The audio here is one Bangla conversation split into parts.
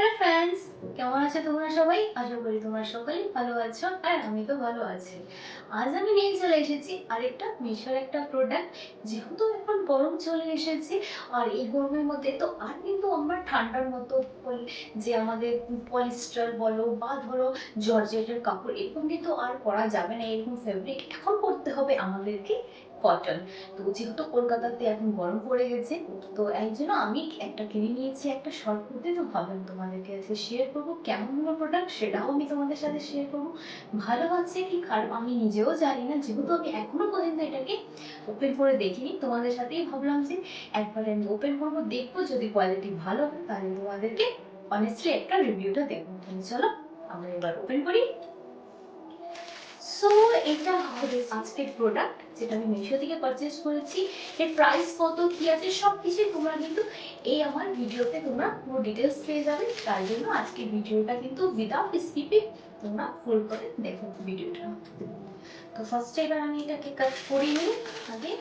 হ্যালো ফ্রেন্ডস, কেমন আছো তোমরা সবাই? আশা করি তোমরা সকলেই ভালো আছো আর আমি তো ভালো আছি। আজ আমি নিয়ে চলে এসেছি আরেকটা মিশোর একটা প্রোডাক্ট। যেহেতু এখন গরম চলে এসেছে আর এই গরমের মধ্যে তো আর কিন্তু আমরা ঠান্ডার মতো যে আমাদের পলিস্টার বলো বা ধরো জর্জেটের কাপড় এরকম কিন্তু আর পরা যাবে না, এরকম ফেব্রিক এখন পরতে হবে আমাদেরকে কটন। তো যেহেতু কলকাতাতে এখন গরম পড়ে গেছে, তো এই জন্য আমি একটা কিনে নিয়েছি একটা শর্ট কুর্তি। তো ভাবলাম তোমাদেরকে আজকে শেয়ার করবো কেমন হলো প্রোডাক্ট, সেটাও আমি তোমাদের সাথে শেয়ার করবো। ভালো আছে কি খারাপ আমি নিজেও জানি না, যেহেতু আমি এখনো পর্যন্ত এটাকে ওপেন করে দেখিনি। তোমাদের সাথেই ভাবলাম যে একবার আমি ওপেন করবো, দেখবো যদি কোয়ালিটি ভালো হয় তাহলে তোমাদেরকে অনেস্টলি একটা রিভিউটা দেবো। চলো আমরা এবার ওপেন করি। সো এটা হবে আজকের প্রোডাক্ট যেটা আমি মিশো থেকে পারচেজ করেছি। এর প্রাইস কত কি আছে সব কিছুই তোমরা কিন্তু এই আমার ভিডিওতে তোমরা পুরো ডিটেলস পেয়ে যাবে। তার জন্য আজকের ভিডিওটা কিন্তু উইদাউট স্কিপিং তোমরা ফুল করে দেখো ভিডিওটা। তো ফার্স্টে এবার আমি এটাকে কাট করে নিই আগে।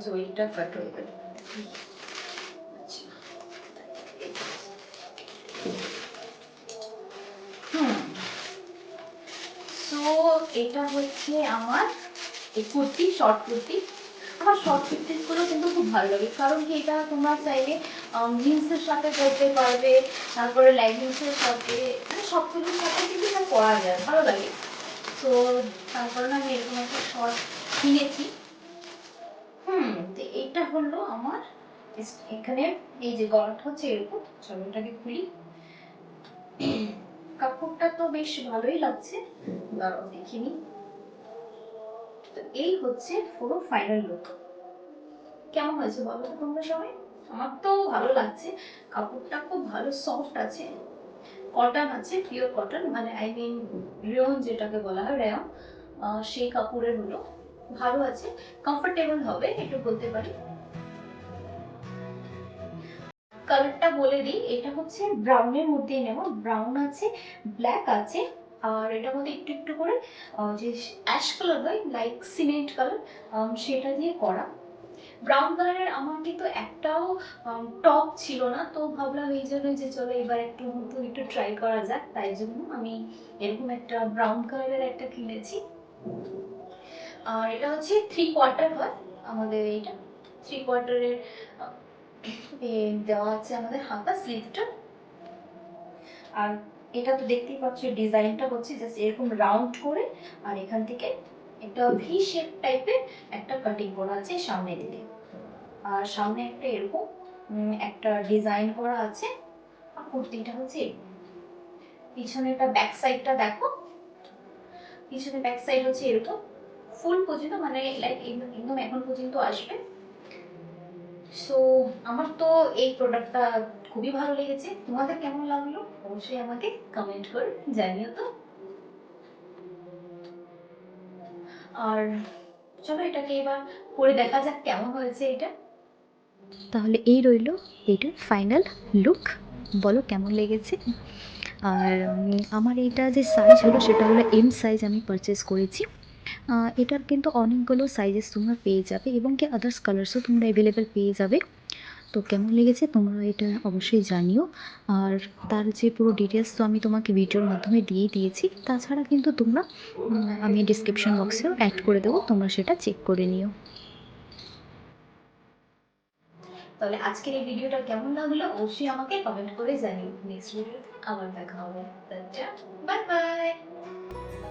জয়টা কাট হয়ে গেল। তো এটা হচ্ছে আমার এই কুর্তি, শর্ট কুর্তি। আমার শর্ট কুর্তিগুলো কিন্তু খুব ভালো লাগে, কারণ কি এটা তোমরা চাইলে জিন্সের সাথে পরতে পারবে, তারপরে লেগিংসের সাথে, মানে সবগুলোর সাথে কিন্তু এটা পরা যায়, ভালো লাগে। তো তার কারণে আমি এরকম একটা শর্ট কিনেছি। তো এইটা হলো আমার এখানে এই যে গলাটা হচ্ছে এরকম। চলো এটাকে খুলি। কাপড়টা তো বেশ ভালোই লাগছে, দাঁড়াও দেখিনি। তো এই হচ্ছে পুরো ফাইনাল লুক। কেমন হয়েছে বলো তো তোমরা সবাই? আমার তো ভালো লাগছে। কাপড়টা খুব ভালো সফট আছে, কটন আছে, পিওর কটন, মানে আই মিন রেয়ন যেটাকে বলা হয়, রেয়ন সেই কাপড়ের হলো। ভালো আছে, কমফোর্টেবল হবে একটু বলতে পারি। কালারটা বলে দিই, এটা হচ্ছে ব্রাউনের মধ্যেই নেব। ব্রাউন আছে, ব্ল্যাক আছে, আর এটার মধ্যে একটু একটু করে যে অ্যাশ কালার হয়, লাইক সিমেন্ট কালার, সেটা দিয়ে করা। ব্রাউন কালারের আমার কিন্তু একটাও টপ ছিল না, তো ভাবলাম এই জন্য যে চলো এবার একটু নতুন একটু ট্রাই করা যাক, তাই জন্য আমি এরকম একটা ব্রাউন কালারের একটা কিনেছি। আর এটা হচ্ছে 3/4 হয় আমাদের, এইটা 3/4 দেওয়া আছে আমাদের হাতা স্লিভটা। আর এটা তো দেখতেই পাচ্ছ ডিজাইনটা হচ্ছে জাস্ট এরকম রাউন্ড করে, আর এখান থেকে একটা ভি শেপ টাইপের একটা কাটিং করা আছে সামনে দিকে। আর সামনে একটা এরকম একটা ডিজাইন করা আছে। আর কুর্তিটা হচ্ছে এরকম। পিছনে একটা ব্যাক সাইডটা দেখো, পিছনে ব্যাক সাইড হচ্ছে এরকম ফুল পর্যন্ত, মানে লাইক একদম এখন পর্যন্ত আসবে। সো আমার তো এই প্রোডাক্টটা খুবই ভালো লেগেছে। তোমাদের কেমন লাগলো অবশ্যই আমাকে কমেন্ট করে জানিও তো। আর চলো এটাকে এবার পরে দেখা যাক কেমন হয়েছে এটা। তাহলে এই রইল এটার ফাইনাল লুক। বলো কেমন লেগেছে। আর আমার এইটা যে সাইজ হলো সেটা হলো এম সাইজ আমি পারচেস করেছি। এটার কিন্তু অনেকগুলো সাইজেস তোমরা পেয়ে যাবে এবং কি আদার্স কালার্সও তোমরা অ্যাভেলেবেল পেয়ে যাবে। তো কেমন লেগেছে তোমরা এটা অবশ্যই জানিও। আর তার যে পুরো ডিটেলস তো আমি তোমাকে ভিডিওর মাধ্যমে দিয়ে দিয়েছি, তাছাড়া কিন্তু তোমরা আমি ডিসক্রিপশন বক্সেও অ্যাড করে দেবো, তোমরা সেটা চেক করে নিও। তাহলে আজকের এই ভিডিওটা কেমন লাগলো অবশ্যই আমাকে কমেন্ট করে জানিও। নেক্সট ভিডিওতে আবার দেখা হবে। Bye bye.